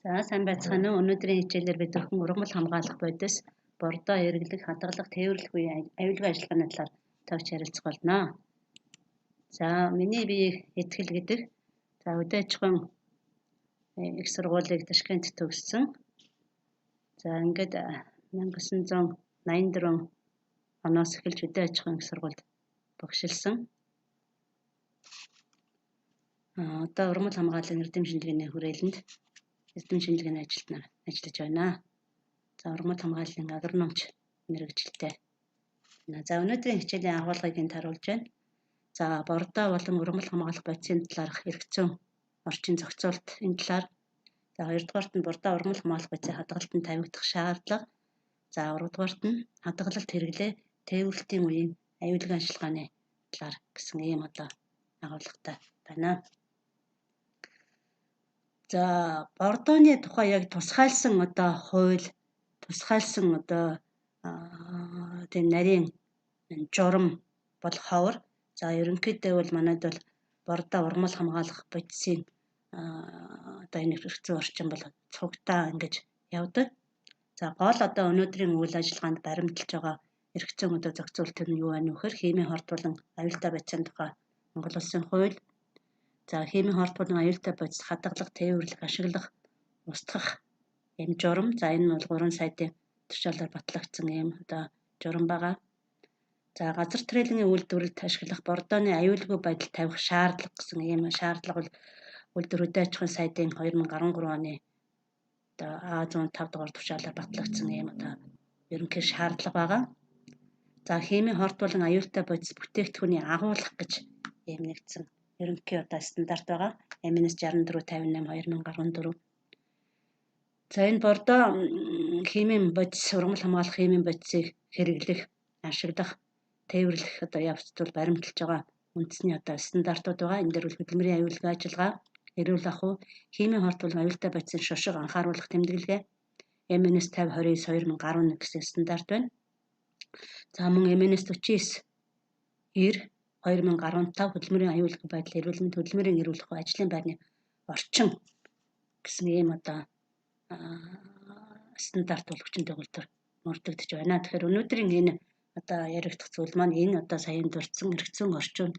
За сайн байцгаана уу. Өнөөдрийн хичээлээр бид өхөн ургамал хамгаалах бодис, бордоо эргэлдэх, хадгалах, тээвэрлэх үеийн аюулгүй ажиллагааны талаар товч ярилцах болно. За миний бие Итгэл гэдэг. За өдөө аж ахуйн их сургуулийг Ташкент төгссөн. За ингээд 1984 оноос эхэлж өдөө аж ахуйн их сургуульд багшилсан. Одоо ургамал хамгааллын эрдэм шинжилгээний хүрээлэнд эрдэм шинжилгээний ажилтнаар ажиллаж байна. За ургамал хамгааллын агрономч мэргэжилтэй. За өнөөдрийн хичээлийн агуулгыг энд харуулж байна. За бордоо болон ургамал хамгаалах бодисын талаарх эрх зүйн орчин зохицуулт энэ талаар. За хоёрдугаарт нь бордоо ургамал хамгаалах бодисын хадгалтанд тавигдах шаардлага. За гуравдугаарт нь хадгалалт хэрэглээ тээвэрлэлтийн үеийн аюулгүй ажиллагааны талаар гэсэн ийм одоо агуулгатай байна. За бордооны тухай яг тусгайлсан одоо хууль, тусгайлсан одоо тийм нарийн журам бол ховор. За ерөнхийдөө бол манайд бол бордоо ургамал хамгаалах бодисын одоо энэ эрх зүйн орчин бол цугтаа ингэж явдаг. За гол одоо өнөөдрийн үйл ажиллагаанд баримталж байгаа эрх зүйн одоо зохицуулт нь юу байна вэ гэхээр химийн хорт болон аюултай бодисын тухай Монгол Улсын хууль. За химийн хорт болон аюултай бодис хадгалах, тээвэрлэх, ашиглах, устгах энэ журам. За энэ нь бол 3 саяын тушаалаар батлагдсан ийм одоо журам байгаа. За газар тариалангийн үйлдвэрлэлд ашиглах бордооны аюулгүй байдал тавих шаардлага гэсэн ийм шаардлага бол үйлдвэр хөдөө аж ахуйн сайдын 2013 оны одоо А105 дугаар тушаалаар батлагдсан ийм одоо ерөнхий шаардлага байгаа. За химийн хорт болон аюултай бодис бүтээгдэхүүний агуулга гэж ийм нэгдсэн ерөнхий одоо стандарт байгаа. МНС 6458 2014. За энэ бордоо химийн бодис ургамал хамгаалах химийн бодисыг хэрэглэх, ашиглах, тээвэрлэх одоо явцад бол баримталж байгаа үндэсний одоо стандартууд байгаа. Энэ дээр бол хөдөлмөрийн аюулгүй ажиллагаа, эрүүл ахуй, химийн хорт болон аюултай бодисын шошго анхааруулах тэмдэглэгээ МНС 5029 2011 гэсэн стандарт байна. За мөн МНС 49 2015 хөдөлмөрийн аюулгүй байдал эрүүл мэнд хөдөлмөрийн эрүүл ахуй ажлын байрны орчин гэсэн ийм одоо стандарт бол хүчин төгөлдөр мөрдөгдөж байна. Тэгэхээр өнөөдрийн энэ одоо яригдах зүйл маань энэ одоо саяын дурдсан эрх зүйн орчин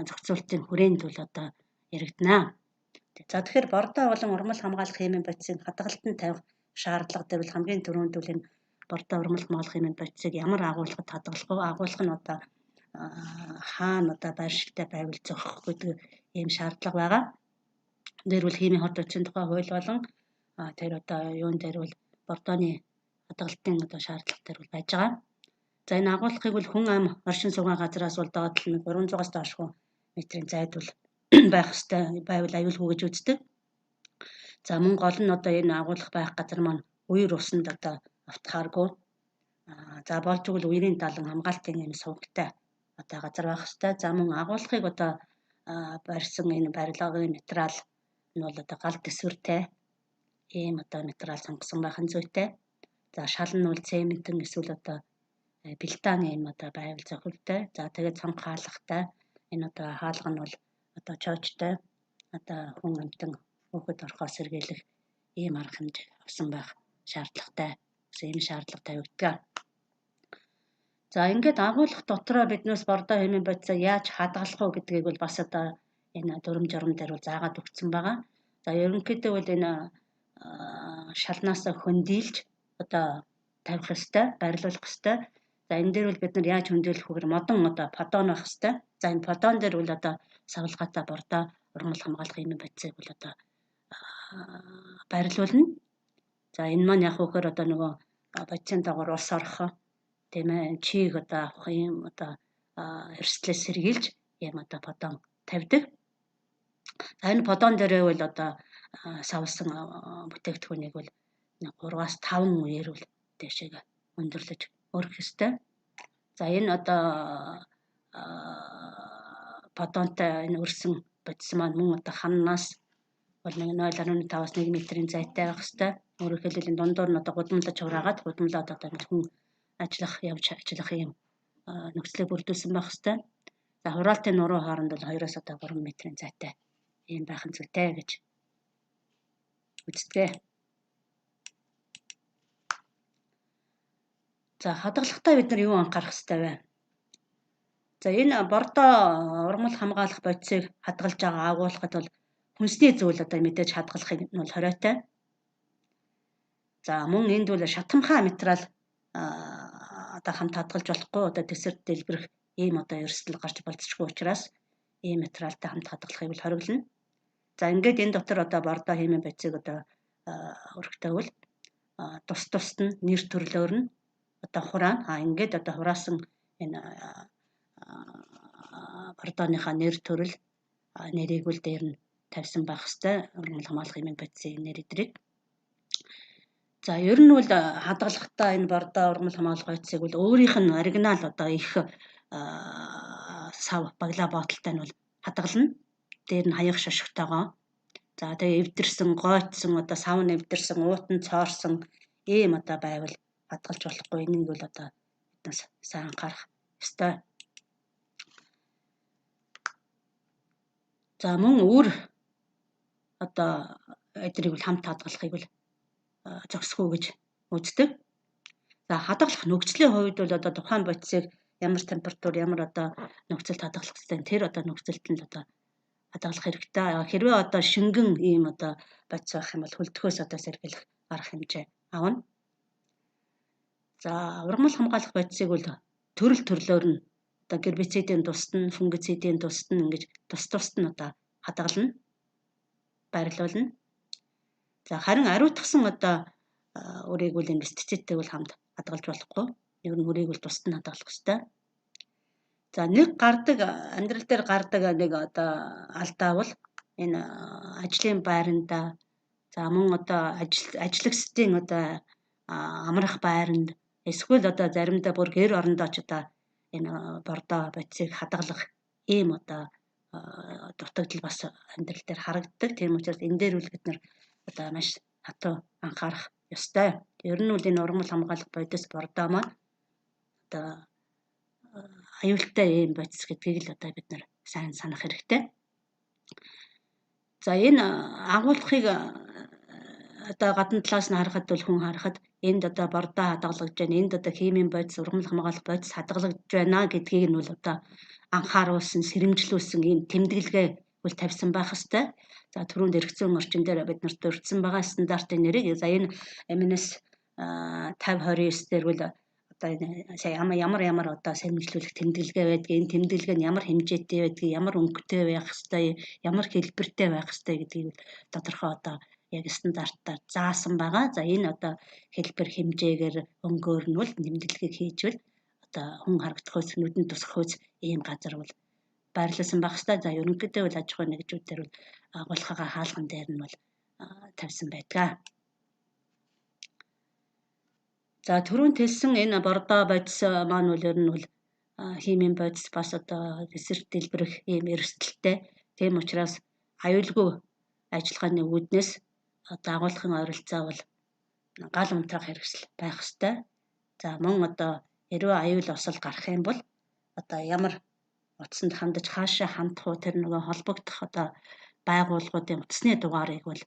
зохицуултын хүрээнд бол одоо яригдана. За тэгэхээр бордоо болон ургамал хамгаалах химийн бодисыг хадгалтанд тавих шаардлага дээр бол хамгийн түрүүнд бол энэ бордоо ургамал хамгаалах химийн бодисыг ямар агуулгад хадгалах вэ? Агуулга нь одоо хаана одоо байршигтай байвал зохих гэдэг ийм шаардлага байгаа. Дээр бол химийн хорт бодисын тухай хууль болон тэр одоо юун дээр бол бордооны хадгалтын одоо шаардлага дээр бол байж байгаа. За энэ агуулгыг бол хүн ам оршин суугаа газраас бол доотлол нь 300-аас доош метрийн зайд бол байх ёстой байвал аюулгүй гэж үздэг. За мөн гол нь одоо энэ агуулга байх газар маань үер усанд одоо автахааргүй. За болж игэл үерийн далан хамгаалтын энэ сувгтай одоо газар байх ёстой. За мөн агуулгыг одоо барьсан энэ барилгын материал нь бол одоо гал төсвөртэй ийм одоо материал сонгосон байх нь зүйтэй. За шал нь бол цементэн эсвэл одоо бэлтааны ийм одоо байвал зохилтой. За тэгээд цонх хаалгатай энэ одоо хаалга нь бол одоо чоочтой одоо хүн амтан хөөхд орхоо сэргийлэх ийм арга хэмжээ авсан байх шаардлагатай. Ийм шаардлага тавигддаг. За ингээд агуулга дотроо биднээс бордоо химийн бодисоо яаж хадгалах вэ гэдгийг бол бас одоо энэ дүрм журам дээр бол заагаад өгсөн байгаа. За ерөнхийдөө бол энэ шалнаас хөндийлж одоо тавих ёстой, байрлуулах ёстой. За энэ дээр бол бид нар яаж хөндийлэх вэ гэхээр модон одоо подон байх ёстой. За энэ подон дээр бол одоо савлгаатай бордоо ургамал хамгаалах химийн бодисыг бол одоо байрлуулна. За энэ маань яг хөөхөр одоо нөгөө бодисын дагавар ус орох тийм ээ чийг одоо авах юм одоо эрсдлээс сэргийлж юм одоо подон тавьдаг. За энэ подон дээрээ бол одоо савлсан бүтээгдэхүүнийг бол 3-аас 5 үеэр бол дэшегээ өндөрлөж өргөх ёстой. За энэ одоо подонтой энэ өрсөн бодис маань мөн одоо ханнаас бол 0.5-аас 1 метрийн зайтай байх ёстой. Өөрөөр хэлбэл энэ дундуур нь одоо гудамлаж хураагаад гудамлаад одоо хүн явж ажиллах юм нөхцөлийг бүрдүүлсэн байх ёстой. За хураалтын нуруу хооронд бол 2-оос одоо 3 метрийн зайтай ийм байх нь зүйтэй гэж үздэг. За хадгалахдаа бид нар юу анхаарах хэрэгтэй вэ? За энэ бордоо ургамал хамгаалах бодисыг хадгалж байгаа агуулгад бол хүнсний зүйл одоо мэдээж хадгалахыг нь бол хориотой. За мөн энд бол шатамхай материал одоо хамт хадгалж болохгүй одоо тэсэр дэлбэрэх ийм одоо ерөнхийдөө гарч болцсохгүй учраас ийм материалтай хамт хадгалахыг бол хориглоно. За ингээд энэ дотор одоо бордоо хэмээн бодисыг одоо өргөтэй бол тус тусд нь нэр төрлөөр нь одоо хураана. Ингээд одоо хураасан энэ бордооныхаа нэр төрөл нэрийг үл дээр нь тавьсан байх хэвээр ургамал хамгаалах хэмээн бодисын нэр эдрийг. За ер нь бол хадгалахдаа энэ бордоо ургамал хамгаалах бодисыг бол өөрийнх нь оригинал одоо их сав баглаа боотолтой нь бол хадгална. Дээр нь хаяг шошготойгоо. За тэгээ эвдэрсэн, гойтсон одоо сав нь эвдэрсэн, уутан цоорсон ийм одоо байвал хадгалж болохгүй. Энийг бол одоо биднээс сайн анхаарах ёстой. За мөн өөр одоо эдрийг бол хамт хадгалахыг бол зохисгүй гэж үздэг. За хадгалах нөхцөлийн хувьд бол одоо тухайн бодисыг ямар температур, ямар одоо нөхцөлд хадгалах гэсэн тэр одоо нөхцөлд нь одоо хадгалах хэрэгтэй. Хэрвээ одоо шингэн ийм одоо бодис байх юм бол хөлдөхөөс одоо сэргийлэх арга хэмжээ авна. За ургамал хамгаалах бодисыг бол төрөл төрлөөр нь одоо гербицидийн тусад нь, фунгицидийн тусад нь ингэж тусад нь одоо хадгална, байрлуулна. За харин ариутгсан одоо үрийг бол энэ пестицидтэй бол хамт хадгалж болохгүй. Ер нь үрийг бол тусад нь хадгалах хэрэгтэй. За нэг гардаг амьдрал дээр гардаг нэг одоо алдаа бол энэ ажлын байранда за мөн одоо ажлагчдын одоо амрах байранд эсвэл одоо заримдаа бүр гэр орондоо ч одоо энэ бордоо бодисыг хадгалах ийм одоо дутагдал бас амьдрал дээр харагддаг. Тийм учраас энэ дээр үл бид нар одоо маш хатуу анхаарах ёстой. Ер нь бол энэ ургамал хамгаалах бодис бордоо маань одоо аюултай ийм бодис гэдгийг л одоо бид нар сайн санах хэрэгтэй. За энэ агуулгыг одоо гадна талаас нь харахад бол хүн харахад энд одоо бордоо хадгалагдж байна. Энд одоо химийн бодис, ургамал хамгаалах бодис хадгалагдж байна гэдгийг нь бол одоо анхааруулсан, сэрэмжлүүлсэн ийм тэмдэглэгээ бол тавьсан байх хэвээр. За түрүүнд эргэцэн орчин дээр бид нарт өртсөн байгаа стандартын нэрийг за энэ MNS 5029 дээр бол одоо сая ямар одоо сэрэмжлүүлэх тэмдэглэгээ байдгийг, энэ тэмдэглэгээ нь ямар хэмжээтэй байдгийг, ямар өнгөтэй байх хэвээр, ямар хэлбэртэй байх хэвээр гэдгийг тодорхой одоо яг стандартаар заасан байгаа. За энэ одоо хэлбэр хэмжээгээр өнгөөр нь бол тэмдэглэгийг хийжвэл одоо хүн харагдахаас нүдэнд тусахаас ийм газар бол байрлуулсан байх хэвээр. За ерөнхийдөө бол аж ахуй нэгжүүдээр бол агуулгын хаалган дээр нь бол тавьсан байдаг. За түрүүнд хэлсэн энэ бордоо бодис маань бол ер нь бол химийн бодис бас одоо эсрэг дэлбэрэх ийм эрсдэлтэй. Тийм учраас аюулгүй ажиллагааны үүднээс одоо агуулгын ойролцоо бол гал унтраах хэрэгсэл байх ёстой. За мөн одоо хэрвээ аюул осол гарах юм бол одоо ямар утсанд хандаж хаашаа хандах уу тэр нөгөө холбогдох одоо байгууллагуудын утасны дугаарыг бол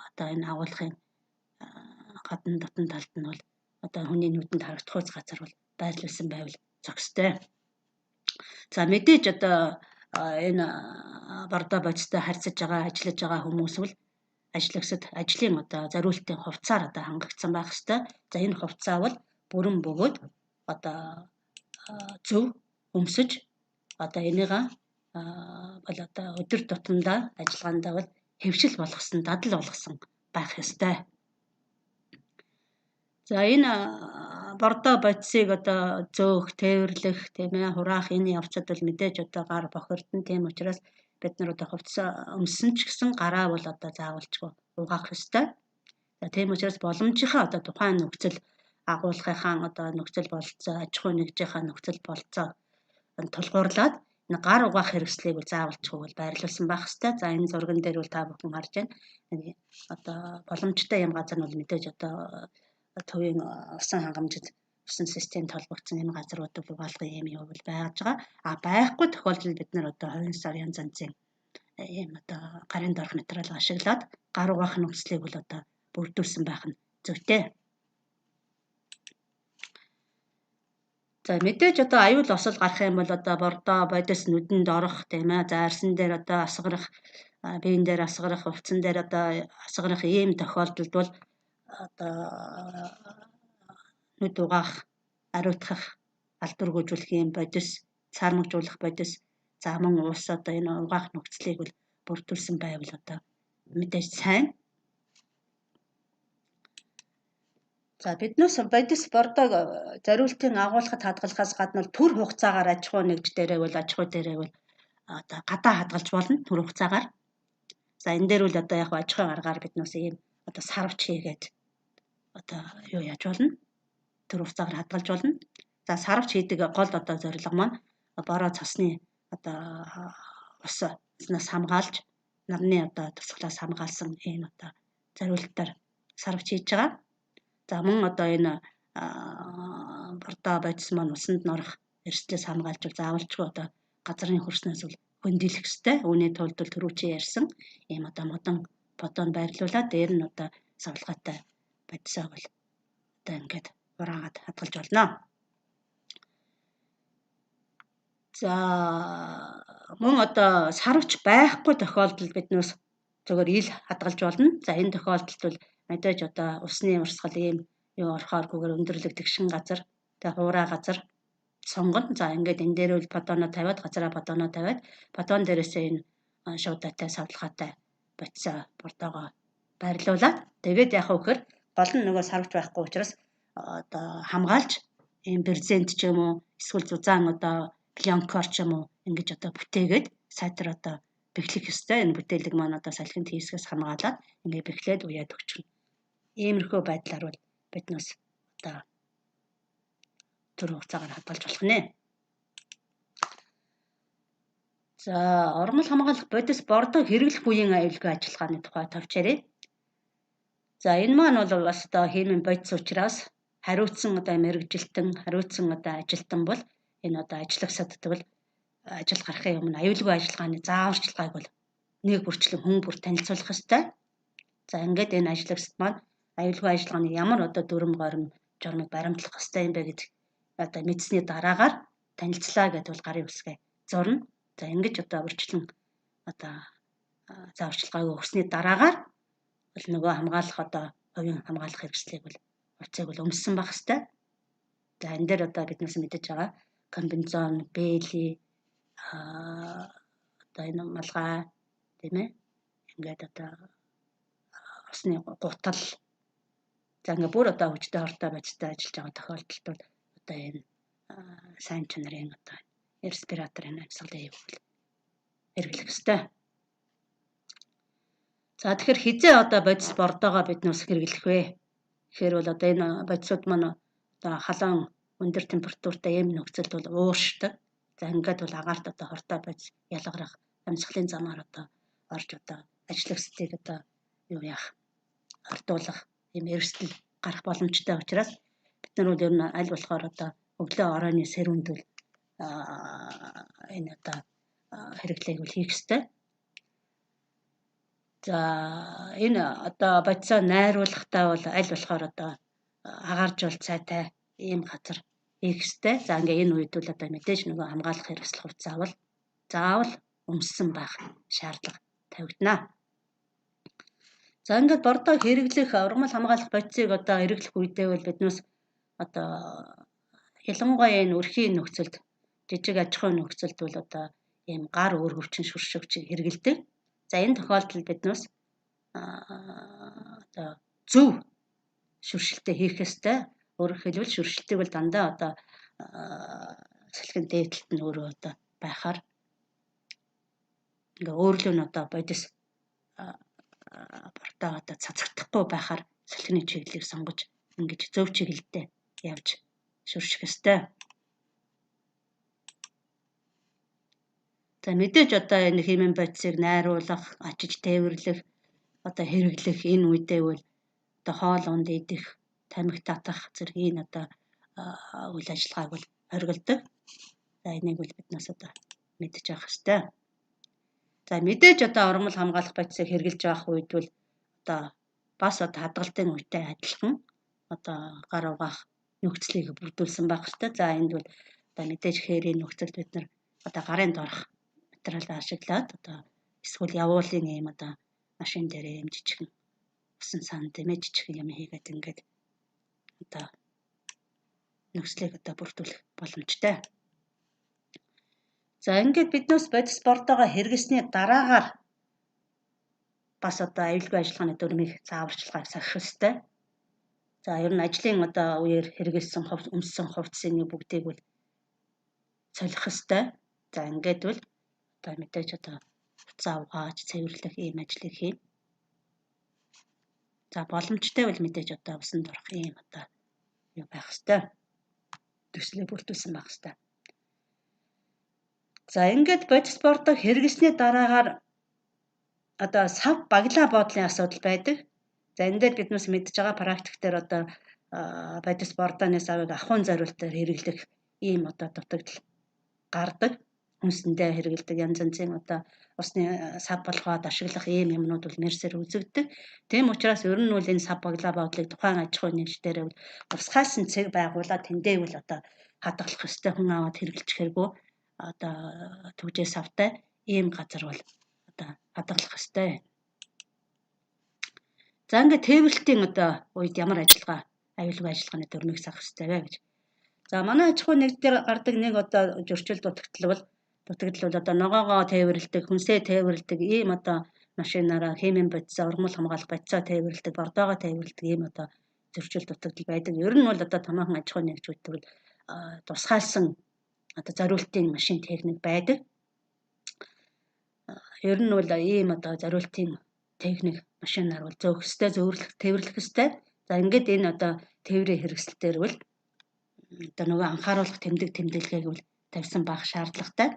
одоо энэ агуулгын гадна дотн талд нь бол одоо хүний нүдэнд харагдахуйц газар бол байрлуулсан байвал зохистой. За мэдээж одоо энэ бордоо бодистой харьцаж байгаа, ажиллаж байгаа хүмүүс бол ажлагчид ажлын одоо зориултын хувцаар одоо хангагдсан байх ёстой. За энэ хувцаа бол бүрэн бөгөөд одоо зөв өмсөж одоо энийг бол одоо өдөр тутамдаа ажиллагаандаа бол хэвшил болгосон, дадал болгосон байх ёстой. За энэ бордоо бодисыг одоо зөөх, тээвэрлэх, тийм ээ, хураах энэ явцад бол мэдээж одоо гар бохирдно. Тийм учраас бид нар одоо хувцас өмсөн ч гэсэн гараа бол одоо заавалчгүй угаах ёстой. За тийм учраас боломжийнхаа одоо тухайн нөхцөл агуулгынхаа одоо нөхцөл бололцоо, аж ахуй нэгжийнхаа нөхцөл бололцоо тулгуурлаад энэ гар угаах хэрэгслийг бол заавалчгүй бол байрлуулсан байх ёстой. За энэ зурган дээр бол та бүхэн харж байна. Одоо боломжтой юм газар нь бол мэдээж одоо төвийн усан хангамжид усан системд холбогдсон энэ газрууд бол угаалгын юм бол байж байгаа. Байхгүй тохиолдолд бид нар одоо 20 сар янз янзын ийм одоо гарын дорх материал ашиглаад гар угаах нөхцөлийг бол одоо бүрдүүлсэн байх нь зүйтэй. За мэдээж одоо аюул осол гарах юм бол одоо бордоо бодис нүдэнд орох тийм ээ. За арьсан дээр одоо асгарах, биеийн дээр асгарах, хувцсан дээр одоо асгарах ийм тохиолдолд бол одоо нүд угаах, ариутгах, алдар гүйжүүлэх ийм бодис, цаармагжуулах бодис, за мөн уус одоо энэ угаах нөхцөлийг бол бүрдүүлсэн байвал одоо мэдээж сайн. За биднээс бодис бордоог зориултын агуулгад хадгалахаас гадна төр хугацаагаар аж ахуй нэгж дээрээ бол аж ахуй дээрээ бол одоо гадаа хадгалж болно төр хугацаагаар. За энэ дээр бол одоо яг аж ахуй аргаар биднээс ийм одоо сарвч хийгээд одоо юу яаж болно? Төр хугацаагаар хадгалж болно. За сарвч хийдэг гол одоо зорилго маань бороо цасны одоо уснаас хамгаалж нарны одоо тусгалаас хамгаалсан ийм одоо зориултаар сарвч хийж байгаа. За мөн одоо энэ бордоо бодис маань усанд норох эрсдлээс хамгаалж заавалчгүй одоо газрын хөрснөөс бол хөндөлөх ёстой. Үүний тулд түрүүчийн ярьсан ийм одоо модон бодон байрлуулаад дээр нь одоо савлгаатай бодисоо бол одоо ингээд ураагаад хадгалж болно. За мөн одоо сарвч байхгүй тохиолдолд биднээс зөвхөн ил хадгалж болно. За энэ тохиолдолд бол мэдээж одоо усны урсгал ийм юу орохооргүйгээр өндөрлөг тэгшин газар, тэгээ хуурай газар сонгоно. За ингээд энэ дээр бол подоноо тавиад газараа подоноо тавиад подон дээрээсээ энэ шуудатай савлгаатай бодисоо бордоогоо байрлуулаад тэгээд яах вэ гэхээр гол нь нөгөө сарвч байхгүй учраас одоо хамгаалж ийм брезент ч юм уу эсвэл зузаан одоо пленкор ч юм уу ингэж одоо бүтээгээд сайтар одоо бэхлэх ёстой. Энэ бүтээлэг маань одоо салхинд хийсгээс хамгаалаад ингээд бэхлээд уяад өгчнө. Иймэрхүү байдлаар бол биднээс одоо төр хугацаагаар хадгалж болох нэ. За ормол хамгаалах бодис бордоо хэрэглэх үеийн аюулгүй ажиллагааны тухай товч ярив. За энэ маань бол бас одоо химийн бодис учраас хариуцсан одоо мэрэгжилтэн, хариуцсан одоо ажилтан бол энэ одоо ажиллагсад бол ажил гарахын өмнө аюулгүй ажиллагааны зааварчилгааг бол нэг бүрчлэн хүн бүр танилцуулах ёстой. За ингээд энэ ажиллагсад маань аюулгүй ажиллагааны ямар одоо дүрм горим журмыг баримтлах ёстой юм бэ гэдэг одоо мэдсэний дараагаар танилцлаа гэдэг бол гарын үсгээ зурна. За ингэж одоо бүрчлэн одоо зааварчилгааг өгсөний дараагаар бол нөгөө хамгаалах одоо хувийн хамгаалах хэрэгслийг бол процессыг бол өмссөн байх ёстой. За энэ дээр одоо биднээс мэдэж байгаа комбинезон, бэли одоо энэ малгай тийм ээ. Ингээд одоо усны гутал за ингээд бүр одоо хүчтэй хортой бодистой ажиллаж байгаа тохиолдолд бол одоо энэ сайн чанарын одоо респираторын амьсгалын хэвлэл хэрэглэх ёстой. За тэгэхээр хизээ одоо бодис бордоогоо биднээс хэрэглэх вэ? Тэгэхээр бол одоо энэ бодисууд маань одоо халуун өндөр температуртай ийм нөхцөлд бол ууршдаг. За ингээд бол агаарт одоо хортой бодис ялгарах амьсгалын замаар одоо орж одоо ажиллагсдыг одоо юу яах ардуулах ийм эрсдэл гарах боломжтой учраас бид нар бол ер нь аль болохоор одоо өглөө оройны сэрүүнд бол энэ одоо хэрэглээг бол хийх ёстой. За энэ одоо бодисоо найруулахдаа бол аль болохоор одоо агааржуулт сайтай ийм газар хийх ёстой. За ингээ энэ үед бол одоо мэдээж нөгөө хамгаалах хэрэгсэл хувцас заавал өмссөн байх шаардлага тавигдана. За ингээд бордоо хэрэглэх ургамал хамгаалах бодисыг одоо хэрэглэх үедээ бол биднээс одоо ялангуяа энэ өрхийн нөхцөлд жижиг аж ахуйн нөхцөлд бол одоо ийм гар өргөвчин шүршигчийг хэрэглэдэг. За энэ тохиолдолд биднээс одоо зөв шүршилтээ хийх ёстой. Өөрөөр хэлбэл шүршилтийг бол дандаа одоо салхин дээдлэлт нь өөрөө одоо байхаар ингээ өөрлөө нь одоо бодис бордоо одоо цацагдахгүй байхаар салхины чиглэлийг сонгож ингэж зөв чиглэлдээ явж шүрших ёстой. За мэдээж одоо энэ химийн бодисыг найруулах, ачиж тээвэрлэх, одоо хэрэглэх энэ үедээ бол одоо хоол унд идэх, тамхи татах зэргийн одоо үйл ажиллагааг бол хориглодог. За энийг бол биднээс одоо мэдж авах ёстой. За мэдээж одоо ургамал хамгаалах бодисыг хэрэглэж явах үед бол одоо бас одоо хадгалтын үедээ адилхан одоо гар угаах нөхцөлийг бүрдүүлсэн байх хэрэгтэй. За энд бол одоо мэдээж хээрийн нөхцөлд бид нар одоо гарын доорх материал ашиглаад одоо эсвэл явуулын ийм одоо машин дээр ийм жижигэн усан сан тэмээ жижигэн юм хийгээд ингээд одоо нөхцөлийг одоо бүрдүүлэх боломжтой. За ингээд биднээс бодис бортоогоо хэрэглэсний дараагаар бас одоо аюулгүй ажиллагааны дүрмийг зааварчилгааг сахих ёстой. За ер нь ажлын одоо үеэр хэрэгэлсэн өмссөн хувцсны бүгдийг бол солих ёстой. За ингээд бол одоо мэдээж одоо хуцаа угааж цэвэрлэх ийм ажлыг хийн. За боломжтой бол мэдээж одоо усанд орох ийм одоо юу байх ёстой. Төслийг бүрдүүлсэн байх ёстой. За ингээд бодис бортог хэрэглэсний дараагаар одоо сав баглаа боодлын асуудал байдаг. За энэ дээр биднээс мэдж байгаа практик дээр одоо бодис бордооны савыг ахуйн зориултаар хэрэглэх ийм одоо дутагдал гардаг. Хүнсэндээ хэрэглэдэг янз янзын одоо усны сав болгоод ашиглах ийм юмнууд бол нэрсээр үзэгддэг. Тийм учраас ер нь бол энэ сав баглаа боодлыг тухайн аж ахуйн нэгжлэрээ бол тусгайлсан цэг байгуулаад тэндээ бол одоо хадгалах ёстой. Хүн аваад хэрэглэж хэрэггүй одоо төгжээ савтай ийм газар бол одоо хадгалах ёстой. За ингээд тээвэрлтийн одоо үед ямар ажиллагаа аюулгүй ажиллагааны дүрмийг сахах ёстой вэ гэж. За манай аж ахуйн нэгж дээр гардаг нэг одоо зөрчил дутагдал бол одоо ногоогоо тээвэрлдэг, хүнсээ тээвэрлдэг ийм одоо машинаараа химийн бодисоо ургамал хамгаалах бодисоо тээвэрлдэг, бордоогоо тээвэрлдэг ийм одоо зөрчил дутагдал байдаг. Ер нь бол одоо томоохон аж ахуйн нэгжүүд бол тусгайлсан одоо зориултын машин техник байдаг. Ер нь бол ийм одоо зориултын техник машинаар бол зөөх ёстой, тээвэрлэх ёстой. За ингээд энэ одоо тээврийн хэрэгсэл дээр бол одоо нөгөө анхааруулах тэмдэглэгийг бол тавьсан байх шаардлагатай.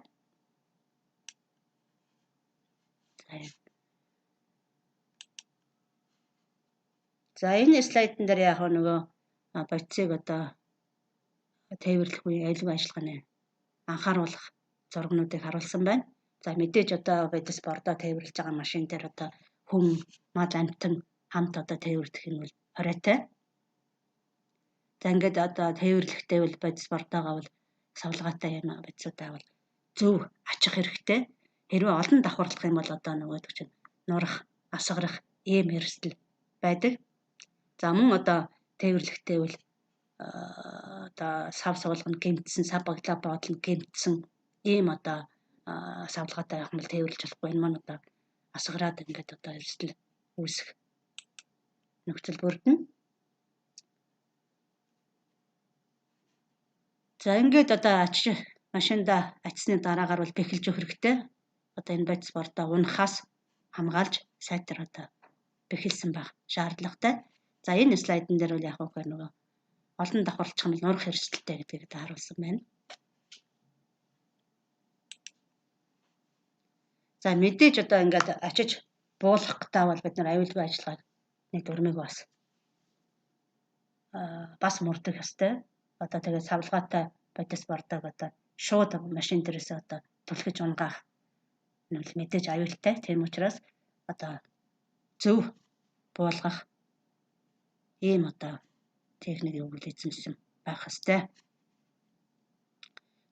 За энэ слайдн дээр яг нөгөө бодисыг одоо тээвэрлэх үеийн аюулгүй ажиллагааны анхааруулах зургнуудыг харуулсан байна. За мэдээж одоо бодис бордоо тээвэрлж байгаа машин дээр одоо хүн, мал, амьтан хамт одоо тээвэрлэх нь бол хориотой. За ингээд одоо тээвэрлэхдээ бол бодис бордоогоо бол савлгаатай юм бодисудаа бол зөв ачих хэрэгтэй. Хэрвээ олон давхарлах юм бол одоо нөгөө чинь нурах, асгарах ийм эрсдэл байдаг. За мөн одоо тээвэрлэхдээ бол одоо сав суулганд гэмтсэн, сав баглаа боодлон гэмтсэн ийм одоо савлгаатай явах бол тээвэрлж болохгүй. Энэ маань одоо асгараад ингээд одоо эрсдэл үүсэх нөхцөл бүрдэнэ. За ингээд одоо машинда ачсны дараагаар бол бэхэлж өгөх хэрэгтэй. Одоо энэ бодис бордоо унахаас хамгаалж сайтар одоо бэхэлсэн байх шаардлагатай. За энэ слайдн дээр бол яг нөгөө олон давхарлах юм нурах эрсдэлтэй гэдгийг харуулсан байна. За мэдээж одоо ингээд очиж буулгах гэдэг бол бид нар аюулгүй ажиллагааны дүрмийг бас мөрдөх ёстой. Одоо тэгээд савлгаатай бодис бордог одоо шууд машин дээрээс одоо түлхэж унгаах нь бол мэдээж аюултай. Тийм учраас одоо зөв буулгах ийм одоо техникийг бол эзэмшсэн байх ёстой.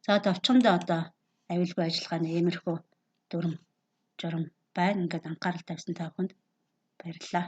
За товчхондоо одоо аюулгүй ажиллагааны иймэрхүү дүрм журам байна. Ингээд анхаарал тавьсан та бүхэнд баярлалаа.